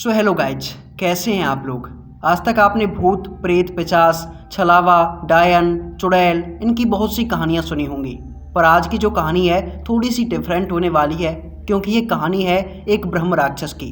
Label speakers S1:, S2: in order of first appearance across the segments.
S1: So hello guys, कैसे हैं आप लोग। आज तक आपने भूत प्रेत पिशाच छलावा डायन चुड़ैल इनकी बहुत सी कहानियां सुनी होंगी, पर आज की जो कहानी है थोड़ी सी डिफरेंट होने वाली है, क्योंकि ये कहानी है एक ब्रह्म राक्षस की।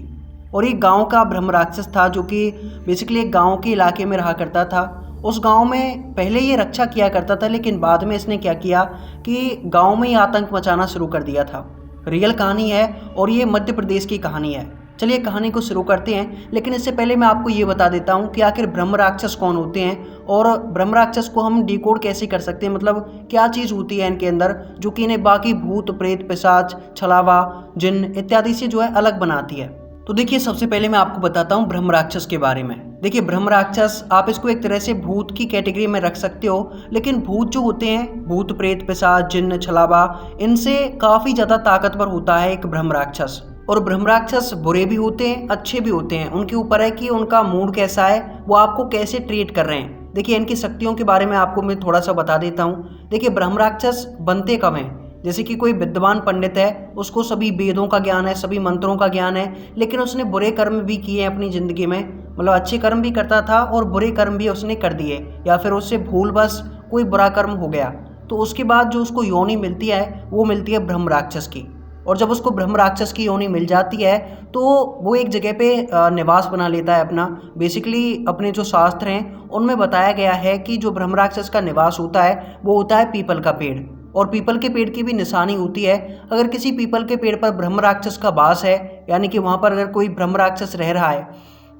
S1: और एक गांव का ब्रह्म राक्षस था जो कि बेसिकली एक गांव के इलाके में रहा करता था। उस गांव में पहले ये रक्षा किया करता था, लेकिन बाद में इसने क्या किया कि गांव में ही आतंक मचाना शुरू कर दिया था। रियल कहानी है और ये मध्य प्रदेश की कहानी है। चलिए कहानी को शुरू करते हैं, लेकिन इससे पहले मैं आपको ये बता देता हूँ कि आखिर ब्रह्म राक्षस कौन होते हैं और ब्रह्म राक्षस को हम डिकोड कैसे कर सकते हैं, मतलब क्या चीज़ होती है इनके अंदर जो कि इन्हें बाकी भूत प्रेत पिशाच छलावा जिन इत्यादि से जो है अलग बनाती है। तो देखिए, सबसे पहले मैं आपको बताता हूँ ब्रह्म राक्षस के बारे में। देखिए, ब्रह्म राक्षस आप इसको एक तरह से भूत की कैटेगरी में रख सकते हो, लेकिन भूत जो होते हैं भूत प्रेत पिशाच जिन्न छलावा इनसे काफ़ी ज़्यादा ताकतवर होता है एक ब्रह्म राक्षस। और ब्रह्म राक्षस बुरे भी होते हैं अच्छे भी होते हैं, उनके ऊपर है कि उनका मूड कैसा है, वो आपको कैसे ट्रीट कर रहे हैं। देखिए, इनकी शक्तियों के बारे में आपको मैं थोड़ा सा बता देता हूँ। देखिए, ब्रह्म राक्षस बनते कब हैं, जैसे कि कोई विद्वान पंडित है, उसको सभी वेदों का ज्ञान है, सभी मंत्रों का ज्ञान है, लेकिन उसने बुरे कर्म भी किए हैं अपनी ज़िंदगी में, मतलब अच्छे कर्म भी करता था और बुरे कर्म भी उसने कर दिए, या फिर उससे भूलवश कोई बुरा कर्म हो गया, तो उसके बाद जो उसको योनि मिलती है वो मिलती है ब्रह्म राक्षस की। और जब उसको ब्रह्म राक्षस की योनि मिल जाती है तो वो एक जगह पे निवास बना लेता है अपना। बेसिकली अपने जो शास्त्र हैं उनमें बताया गया है कि जो ब्रह्म राक्षस का निवास होता है वो होता है पीपल का पेड़। और पीपल के पेड़ की भी निशानी होती है, अगर किसी पीपल के पेड़ पर ब्रह्म राक्षस का वास है, यानी कि वहाँ पर अगर कोई ब्रह्म राक्षस रह रहा है,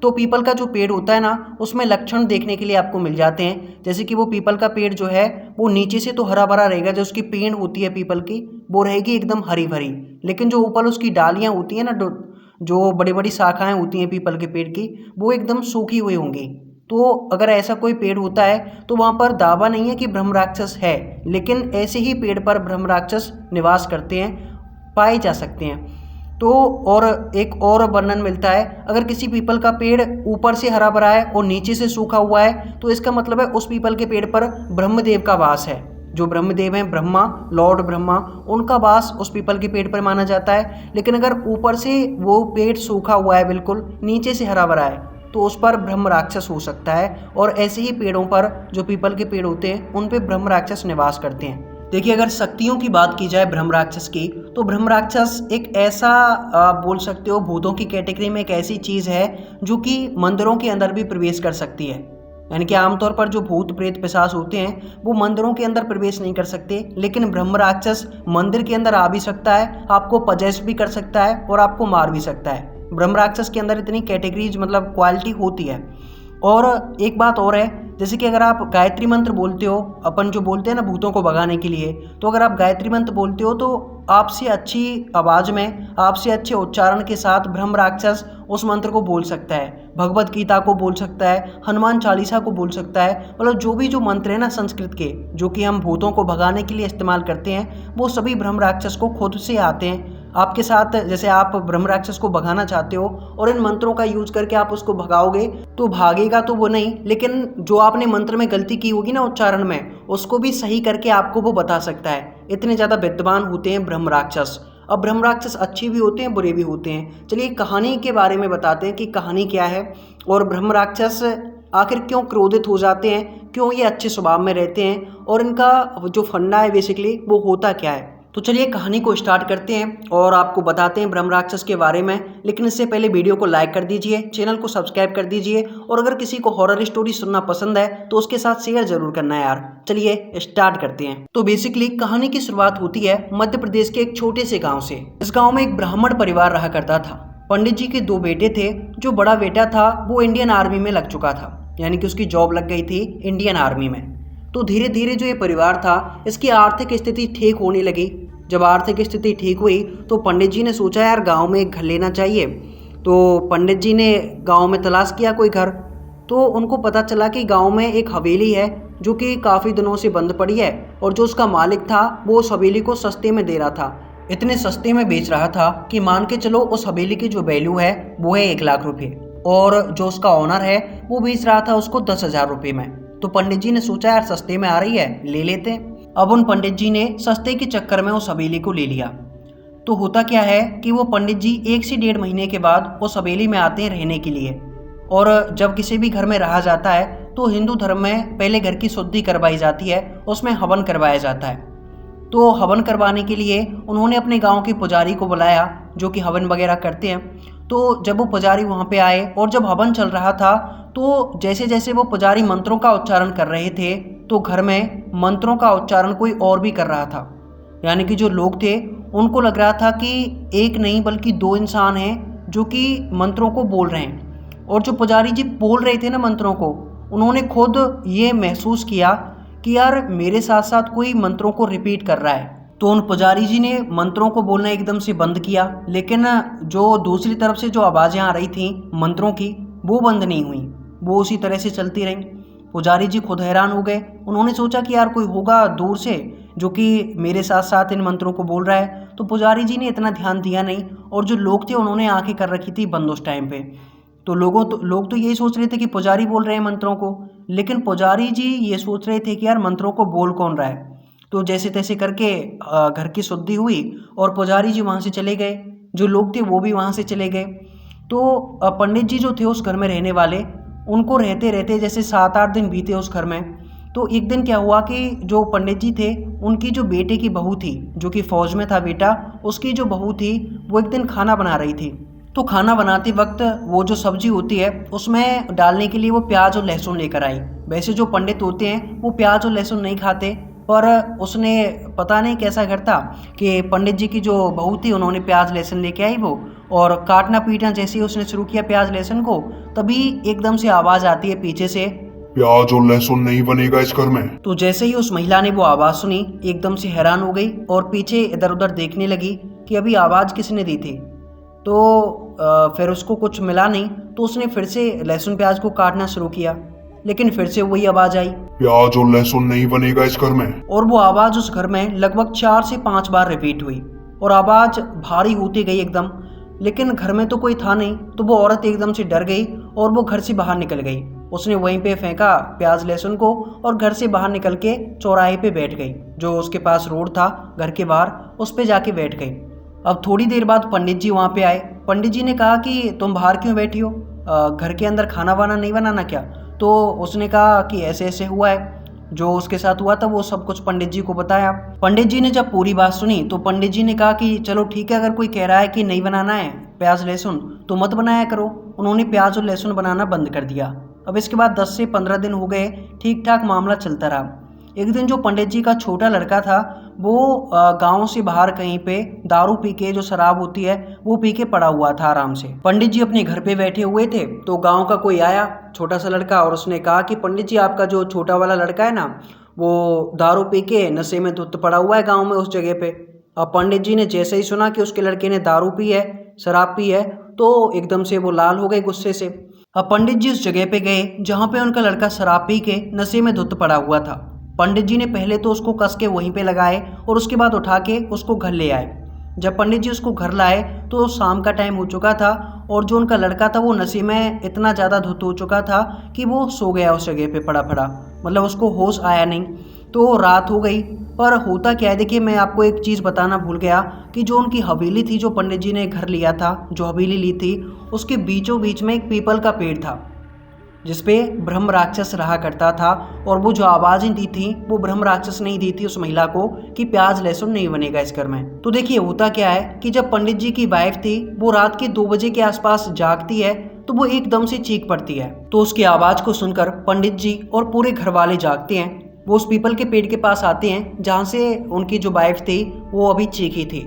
S1: तो पीपल का जो पेड़ होता है ना उसमें लक्षण देखने के लिए आपको मिल जाते हैं। जैसे कि वो पीपल का पेड़ जो है वो नीचे से तो हरा भरा रहेगा, जो उसकी पेड़ होती है पीपल की वो रहेगी एकदम हरी भरी, लेकिन जो ऊपर उसकी डालियाँ होती हैं ना, जो बड़ी बड़ी शाखाएं होती हैं पीपल के पेड़ की, वो एकदम सूखी हुई होंगी। तो अगर ऐसा कोई पेड़ होता है तो वहाँ पर दावा नहीं है कि ब्रह्म राक्षस है, लेकिन ऐसे ही पेड़ पर ब्रह्म राक्षस निवास करते हैं, पाए जा सकते हैं। तो और एक और वर्णन मिलता है, अगर किसी पीपल का पेड़ ऊपर से हरा भरा है और नीचे से सूखा हुआ है तो इसका मतलब है उस पीपल के पेड़ पर ब्रह्मदेव का वास है। जो ब्रह्मदेव हैं ब्रह्मा, लॉर्ड ब्रह्मा, उनका वास उस पीपल के पेड़ पर माना जाता है। लेकिन अगर ऊपर से वो पेड़ सूखा हुआ है बिल्कुल, नीचे से हरा भरा है, तो उस पर ब्रह्म राक्षस हो सकता है। और ऐसे ही पेड़ों पर जो पीपल के पेड़ होते हैं उन पे ब्रह्म राक्षस निवास करते हैं। देखिए, अगर शक्तियों की बात की जाए ब्रह्म राक्षस की, तो ब्रह्म राक्षस एक ऐसा बोल सकते हो भूतों की कैटेगरी में एक ऐसी चीज़ है जो कि मंदिरों के अंदर भी प्रवेश कर सकती है। यानी कि आमतौर पर जो भूत प्रेत पिशाच होते हैं वो मंदिरों के अंदर प्रवेश नहीं कर सकते, लेकिन ब्रह्म राक्षस मंदिर के अंदर आ भी सकता है, आपको पजेस भी कर सकता है और आपको मार भी सकता है। ब्रह्म राक्षस के अंदर इतनी कैटेगरीज मतलब क्वालिटी होती है। और एक बात और है, जैसे कि अगर आप गायत्री मंत्र बोलते हो, अपन जो बोलते हैं ना भूतों को भगाने के लिए, तो अगर आप गायत्री मंत्र बोलते हो तो आपसे अच्छी आवाज़ में, आपसे अच्छे उच्चारण के साथ ब्रह्म राक्षस उस मंत्र को बोल सकता है। भगवत गीता को बोल सकता है, हनुमान चालीसा को बोल सकता है, मतलब जो भी जो मंत्र है ना संस्कृत के जो कि हम भूतों को भगाने के लिए इस्तेमाल करते हैं, वो सभी ब्रह्म राक्षस को खुद से आते हैं आपके साथ। जैसे आप ब्रह्म राक्षस को भगाना चाहते हो और इन मंत्रों का यूज करके आप उसको भगाओगे तो भागेगा तो वो नहीं, लेकिन जो आपने मंत्र में गलती की होगी ना उच्चारण में, उसको भी सही करके आपको वो बता सकता है। इतने ज़्यादा विद्वान होते हैं ब्रह्म राक्षस। अब ब्रह्म राक्षस अच्छे भी होते हैं बुरे भी होते हैं। चलिए कहानी के बारे में बताते हैं कि कहानी क्या है और ब्रह्म राक्षस आखिर क्यों क्रोधित हो जाते हैं, क्यों ये अच्छे स्वभाव में रहते हैं और इनका जो फंडा है बेसिकली वो होता क्या है। तो चलिए कहानी को स्टार्ट करते हैं और आपको बताते हैं ब्रह्म राक्षस के बारे में। लेकिन इससे पहले वीडियो को लाइक कर दीजिए, चैनल को सब्सक्राइब कर दीजिए, और अगर किसी को हॉरर स्टोरी सुनना पसंद है तो उसके साथ शेयर जरूर करना है यार। चलिए स्टार्ट करते हैं। तो बेसिकली कहानी की शुरुआत होती है मध्य प्रदेश के एक छोटे से गाँव से। इस गाँव में एक ब्राह्मण परिवार रहा करता था। पंडित जी के 2 बेटे थे। जो बड़ा बेटा था वो इंडियन आर्मी में लग चुका था, यानी कि उसकी जॉब लग गई थी इंडियन आर्मी में। तो धीरे धीरे जो ये परिवार था इसकी आर्थिक स्थिति ठीक होने लगी। जब आर्थिक स्थिति ठीक हुई तो पंडित जी ने सोचा यार गांव में एक घर लेना चाहिए। तो पंडित जी ने गांव में तलाश किया कोई घर, तो उनको पता चला कि गांव में एक हवेली है जो कि काफ़ी दिनों से बंद पड़ी है, और जो उसका मालिक था वो उस हवेली को सस्ते में दे रहा था। इतने सस्ते में बेच रहा था कि मान के चलो उस हवेली की जो वैल्यू है वो है 1 लाख रुपये, और जो उसका ऑनर है वो बेच रहा था उसको 10,000 रुपये में। तो पंडित जी ने सोचा यार सस्ते में आ रही है, ले लेते हैं। अब उन पंडित जी ने सस्ते के चक्कर में उस हवेली को ले लिया। तो होता क्या है कि वो पंडित जी 1 से 1.5 महीने के बाद उस हवेली में आते हैं रहने के लिए। और जब किसी भी घर में रहा जाता है तो हिंदू धर्म में पहले घर की शुद्धि करवाई जाती है, उसमें हवन करवाया जाता है। तो हवन करवाने के लिए उन्होंने अपने गांव के पुजारी को बुलाया जो कि हवन वगैरह करते हैं। तो जब वो पुजारी वहाँ पे आए और जब हवन चल रहा था तो जैसे जैसे वो पुजारी मंत्रों का उच्चारण कर रहे थे तो घर में मंत्रों का उच्चारण कोई और भी कर रहा था। यानी कि जो लोग थे उनको लग रहा था कि एक नहीं बल्कि 2 इंसान हैं जो कि मंत्रों को बोल रहे हैं। और जो पुजारी जी बोल रहे थे ना मंत्रों को, उन्होंने खुद ये महसूस किया कि यार मेरे साथ साथ कोई मंत्रों को रिपीट कर रहा है। तो उन पुजारी जी ने मंत्रों को बोलना एकदम से बंद किया, लेकिन जो दूसरी तरफ से जो आवाज़ें आ रही थीं मंत्रों की वो बंद नहीं हुई, वो उसी तरह से चलती रहीं। पुजारी जी खुद हैरान हो गए। उन्होंने सोचा कि यार कोई होगा दूर से जो कि मेरे साथ साथ इन मंत्रों को बोल रहा है। तो पुजारी जी ने इतना ध्यान दिया नहीं और जो लोग थे उन्होंने आंखें कर रखी थी बंद उस टाइम पे। तो लोग तो यही सोच रहे थे कि पुजारी बोल रहे हैं मंत्रों को, लेकिन पुजारी जी ये सोच रहे थे कि यार मंत्रों को बोल कौन रहा है। तो जैसे तैसे करके घर की शुद्धि हुई और पुजारी जी वहाँ से चले गए, जो लोग थे वो भी वहाँ से चले गए। तो पंडित जी जो थे उस घर में रहने वाले, उनको रहते रहते जैसे 7-8 दिन बीते उस घर में। तो एक दिन क्या हुआ कि जो पंडित जी थे उनकी जो बेटे की बहू थी, जो कि फौज में था बेटा, उसकी जो बहू थी वो एक दिन खाना बना रही थी। तो खाना बनाते वक्त वो जो सब्जी होती है उसमें डालने के लिए वो प्याज और लहसुन लेकर आई। वैसे जो पंडित होते हैं वो प्याज और लहसुन नहीं खाते, पर उसने पता नहीं कैसा घर था कि पंडित जी की जो बहू थी उन्होंने प्याज लहसुन लेके आई वो, और काटना पीटना जैसे ही उसने शुरू किया प्याज लहसुन को, तभी एकदम से आवाज़ आती है पीछे से,
S2: प्याज और लहसुन नहीं बनेगा इस घर में।
S1: तो जैसे ही उस महिला ने वो आवाज़ सुनी एकदम से हैरान हो गई और पीछे इधर उधर देखने लगी कि अभी आवाज़ किसने दी थी। तो फिर उसको कुछ मिला नहीं तो उसने फिर से लहसुन प्याज को काटना शुरू किया, लेकिन फिर से वही आवाज़ आई,
S2: प्याज और लहसुन नहीं बनेगा इस घर में।
S1: और वो आवाज़ उस घर में लगभग 4 से 5 बार रिपीट हुई और आवाज़ भारी होती गई एकदम। लेकिन घर में तो कोई था नहीं, तो वो औरत एकदम से डर गई और वो घर से बाहर निकल गई। उसने वहीं पे फेंका प्याज लहसुन को और घर से बाहर निकल के चौराहे पे बैठ गई, जो उसके पास रोड था घर के बाहर, उस पे जाके बैठ गई। अब थोड़ी देर बाद पंडित जी वहाँ पे आए। पंडित जी ने कहा कि तुम बाहर क्यों बैठी हो, घर के अंदर खाना वाना नहीं बनाना क्या? तो उसने कहा कि ऐसे ऐसे हुआ है, जो उसके साथ हुआ था वो सब कुछ पंडित जी को बताया। पंडित जी ने जब पूरी बात सुनी तो पंडित जी ने कहा कि चलो ठीक है, अगर कोई कह रहा है कि नहीं बनाना है प्याज लहसुन तो मत बनाया करो। उन्होंने प्याज और लहसुन बनाना बंद कर दिया। अब इसके बाद 10 से 15 दिन हो गए, ठीक ठाक मामला चलता रहा। एक दिन जो पंडित जी का छोटा लड़का था वो गांव से बाहर कहीं पे दारू पी के, जो शराब होती है वो पी के पड़ा हुआ था आराम से। पंडित जी अपने घर पे बैठे हुए थे तो गांव का कोई आया, छोटा सा लड़का, और उसने कहा कि पंडित जी आपका जो छोटा वाला लड़का है ना वो दारू पी के नशे में धुत पड़ा हुआ है गाँव में उस जगह पे। अब पंडित जी ने जैसे ही सुना कि उसके लड़के ने दारू पी है, शराब पी है, तो एकदम से वो लाल हो गए गुस्से से। अब पंडित जी उस जगह पे गए जहाँ पे उनका लड़का शराब पी के नशे में धुत पड़ा हुआ था। पंडित जी ने पहले तो उसको कस के वहीं पे लगाए और उसके बाद उठा के उसको घर ले आए। जब पंडित जी उसको घर लाए तो शाम का टाइम हो चुका था और जो उनका लड़का था वो नशे में इतना ज़्यादा धुत हो चुका था कि वो सो गया उस जगह पे पड़ा पड़ा, मतलब उसको होश आया नहीं। तो रात हो गई। पर होता क्या है, देखिए मैं आपको एक चीज़ बताना भूल गया कि जो उनकी हवेली थी, जो पंडित जी ने घर लिया था, जो हवेली ली थी, उसके बीचों बीच में एक पीपल का पेड़ था जिसपे ब्रह्म राक्षस रहा करता था। और वो जो आवाज़ें दी थी वो ब्रह्म राक्षस नहीं दी थी उस महिला को कि प्याज लहसुन नहीं बनेगा इस घर में। तो देखिए होता क्या है कि जब पंडित जी की वाइफ थी वो रात के 2 बजे के आसपास जागती है तो वो एकदम से चीख पड़ती है। तो उसकी आवाज़ को सुनकर पंडित जी और पूरे घर वाले जागते हैं। वो उस पीपल के पेड़ के पास आते हैं जहाँ से उनकी जो वाइफ थी वो अभी चीखी थी,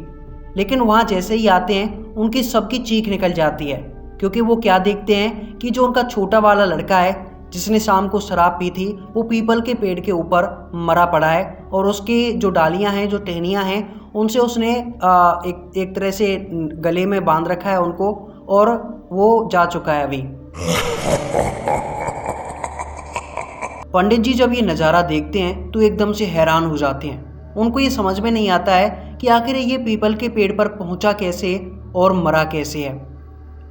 S1: लेकिन वहाँ जैसे ही आते हैं उनकी सबकी चीख निकल जाती है, क्योंकि वो क्या देखते हैं कि जो उनका छोटा वाला लड़का है जिसने शाम को शराब पी थी वो पीपल के पेड़ के ऊपर मरा पड़ा है और उसकी जो डालियां हैं, जो टहनियां हैं, उनसे उसने एक तरह से गले में बांध रखा है उनको और वो जा चुका है अभी। पंडित जी जब ये नज़ारा देखते हैं तो एकदम से हैरान हो जाते हैं। उनको ये समझ में नहीं आता है कि आखिर ये पीपल के पेड़ पर पहुंचा कैसे और मरा कैसे है।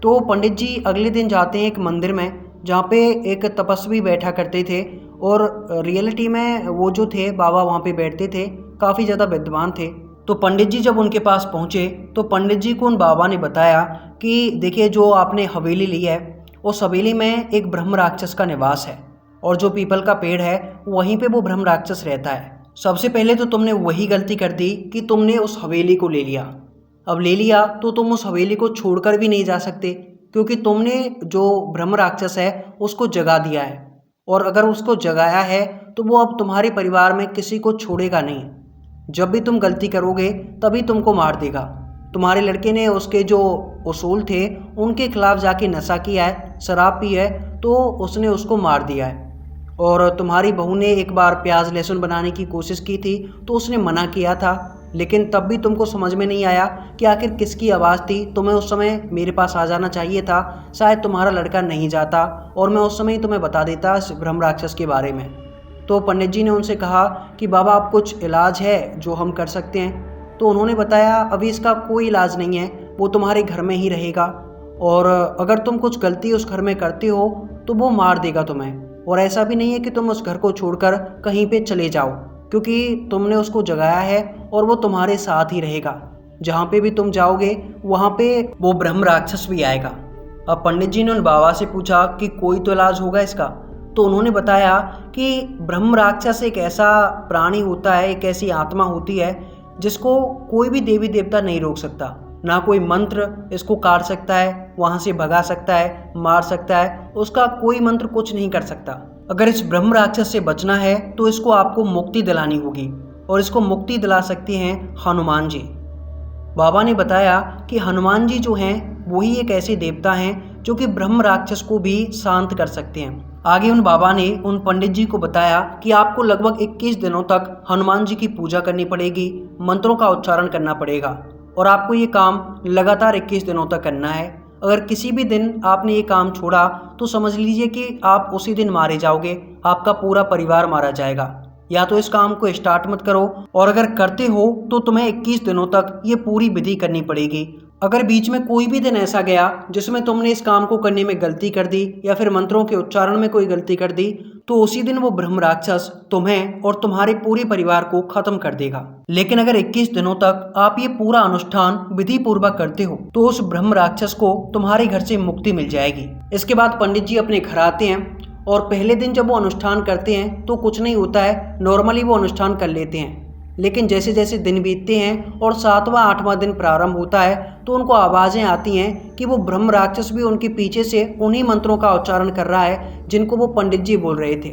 S1: तो पंडित जी अगले दिन जाते हैं एक मंदिर में जहाँ पे एक तपस्वी बैठा करते थे, और रियलिटी में वो जो थे बाबा वहाँ पे बैठते थे, काफ़ी ज़्यादा विद्वान थे। तो पंडित जी जब उनके पास पहुँचे तो पंडित जी को उन बाबा ने बताया कि देखिए जो आपने हवेली ली है उस हवेली में एक ब्रह्म राक्षस का निवास है और जो पीपल का पेड़ है वहीं पे वो ब्रह्म राक्षस रहता है। सबसे पहले तो तुमने वही गलती कर दी कि तुमने उस हवेली को ले लिया। अब ले लिया तो तुम उस हवेली को छोड़कर भी नहीं जा सकते क्योंकि तुमने जो ब्रह्म राक्षस है उसको जगा दिया है और अगर उसको जगाया है तो वो अब तुम्हारे परिवार में किसी को छोड़ेगा नहीं। जब भी तुम गलती करोगे तभी तुमको मार देगा। तुम्हारे लड़के ने उसके जो उसूल थे उनके खिलाफ जाके नशा किया है, शराब पी है, तो उसने उसको मार दिया है। और तुम्हारी बहू ने एक बार प्याज लहसुन बनाने की कोशिश की थी तो उसने मना किया था, लेकिन तब भी तुमको समझ में नहीं आया कि आखिर किसकी आवाज़ थी। तुम्हें उस समय मेरे पास आ जाना चाहिए था, शायद तुम्हारा लड़का नहीं जाता और मैं उस समय ही तुम्हें बता देता इस ब्रह्म राक्षस के बारे में। तो पंडित जी ने उनसे कहा कि बाबा आप कुछ इलाज है जो हम कर सकते हैं। तो उन्होंने बताया अभी इसका कोई इलाज नहीं है, वो तुम्हारे घर में ही रहेगा और अगर तुम कुछ गलती उस घर में करते हो तो वो मार देगा तुम्हें। और ऐसा भी नहीं है कि तुम उस घर को छोड़कर कहीं पे चले जाओ क्योंकि तुमने उसको जगाया है और वो तुम्हारे साथ ही रहेगा। जहाँ पे भी तुम जाओगे वहाँ पे वो ब्रह्म राक्षस भी आएगा। अब पंडित जी ने उन बाबा से पूछा कि कोई तो इलाज होगा इसका। तो उन्होंने बताया कि ब्रह्म राक्षस एक ऐसा प्राणी होता है, एक ऐसी आत्मा होती है जिसको कोई भी देवी देवता नहीं रोक सकता। ना कोई मंत्र इसको काट सकता है, वहाँ से भगा सकता है, मार सकता है, उसका कोई मंत्र कुछ नहीं कर सकता। अगर इस ब्रह्म राक्षस से बचना है तो इसको आपको मुक्ति दिलानी होगी और इसको मुक्ति दिला सकते हैं हनुमान जी। बाबा ने बताया कि हनुमान जी जो हैं वही एक ऐसे देवता हैं जो कि ब्रह्म राक्षस को भी शांत कर सकते हैं। आगे उन बाबा ने उन पंडित जी को बताया कि आपको लगभग 21 दिनों तक हनुमान जी की पूजा करनी पड़ेगी, मंत्रों का उच्चारण करना पड़ेगा और आपको ये काम लगातार 21 दिनों तक करना है। अगर किसी भी दिन आपने ये काम छोड़ा तो समझ लीजिए कि आप उसी दिन मारे जाओगे, आपका पूरा परिवार मारा जाएगा। या तो इस काम को स्टार्ट मत करो और अगर करते हो तो तुम्हें 21 दिनों तक ये पूरी विधि करनी पड़ेगी। अगर बीच में कोई भी दिन ऐसा गया जिसमें तुमने इस काम को करने में गलती कर दी या फिर मंत्रों के उच्चारण में कोई गलती कर दी तो उसी दिन वो ब्रह्म राक्षस तुम्हें और तुम्हारे पूरे परिवार को खत्म कर देगा। लेकिन अगर 21 दिनों तक आप ये पूरा अनुष्ठान विधि पूर्वक करते हो तो उस ब्रह्म राक्षस को तुम्हारे घर से मुक्ति मिल जाएगी। इसके बाद पंडित जी अपने घर आते हैं और पहले दिन जब वो अनुष्ठान करते हैं तो कुछ नहीं होता है, नॉर्मली वो अनुष्ठान कर लेते हैं। लेकिन जैसे जैसे दिन बीतते हैं और 7वां 8वां दिन प्रारंभ होता है तो उनको आवाज़ें आती हैं कि वो ब्रह्म राक्षस भी उनके पीछे से उन्हीं मंत्रों का उच्चारण कर रहा है जिनको वो पंडित जी बोल रहे थे।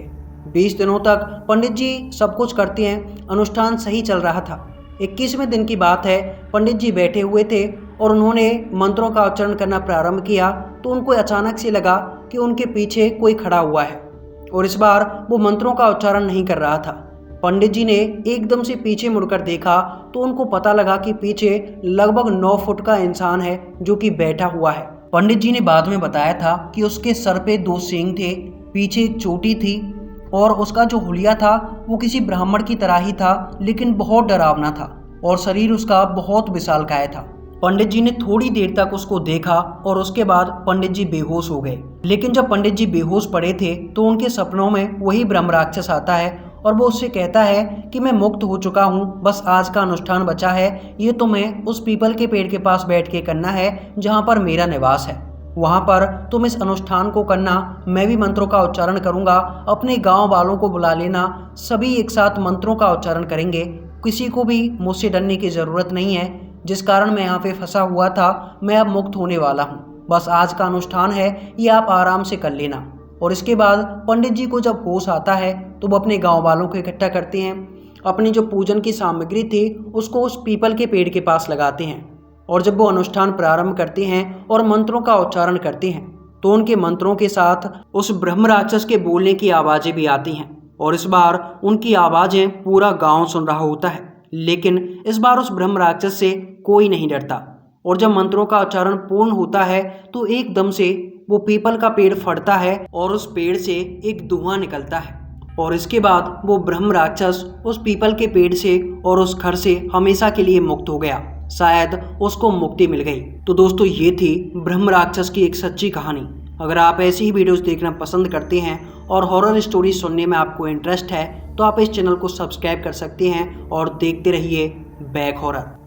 S1: 20 दिनों तक पंडित जी सब कुछ करते हैं, अनुष्ठान सही चल रहा था। 21वें दिन की बात है, पंडित जी बैठे हुए थे और उन्होंने मंत्रों का उच्चारण करना प्रारंभ किया तो उनको अचानक से लगा कि उनके पीछे कोई खड़ा हुआ है और इस बार वो मंत्रों का उच्चारण नहीं कर रहा था। पंडित जी ने एकदम से पीछे मुड़कर देखा तो उनको पता लगा कि पीछे लगभग 9 फुट का इंसान है जो कि बैठा हुआ है। पंडित जी ने बाद में बताया था कि उसके सर पे 2 सींग थे, पीछे एक चोटी थी और उसका जो हुलिया था वो किसी ब्राह्मण की तरह ही था लेकिन बहुत डरावना था और शरीर उसका बहुत विशालकाय था। पंडित जी ने थोड़ी देर तक उसको देखा और उसके बाद पंडित जी बेहोश हो गए। लेकिन जब पंडित जी बेहोश पड़े थे तो उनके सपनों में वही ब्रह्म राक्षस आता है और वो उससे कहता है कि मैं मुक्त हो चुका हूँ, बस आज का अनुष्ठान बचा है, ये तुम्हें उस पीपल के पेड़ के पास बैठ के करना है जहाँ पर मेरा निवास है। वहाँ पर तुम इस अनुष्ठान को करना, मैं भी मंत्रों का उच्चारण करूँगा, अपने गाँव वालों को बुला लेना, सभी एक साथ मंत्रों का उच्चारण करेंगे। किसी को भी मुझसे डरने की ज़रूरत नहीं है, जिस कारण मैं यहाँ पे फंसा हुआ था मैं अब मुक्त होने वाला हूँ। बस आज का अनुष्ठान है, ये आप आराम से कर लेना। और इसके बाद पंडित जी को जब होश आता है तो वो अपने गांव वालों को इकट्ठा करते हैं, अपनी जो पूजन की सामग्री थी उसको उस पीपल के पेड़ के पास लगाते हैं और जब वो अनुष्ठान प्रारंभ करते हैं और मंत्रों का उच्चारण करते हैं तो उनके मंत्रों के साथ उस ब्रह्म राक्षस के बोलने की आवाज़ें भी आती हैं और इस बार उनकी आवाज़ें पूरा गाँव सुन रहा होता है। लेकिन इस बार उस ब्रह्म राक्षस से कोई नहीं डरता और जब मंत्रों का उच्चारण पूर्ण होता है तो एकदम से वो पीपल का पेड़ फटता है और उस पेड़ से एक धुआं निकलता है और इसके बाद वो ब्रह्म राक्षस उस पीपल के पेड़ से और उस घर से हमेशा के लिए मुक्त हो गया। शायद उसको मुक्ति मिल गई। तो दोस्तों ये थी ब्रह्म राक्षस की एक सच्ची कहानी। अगर आप ऐसी ही वीडियोस देखना पसंद करते हैं और हॉरर स्टोरी सुनने में आपको इंटरेस्ट है तो आप इस चैनल को सब्सक्राइब कर सकते हैं और देखते रहिए बैक हॉरर।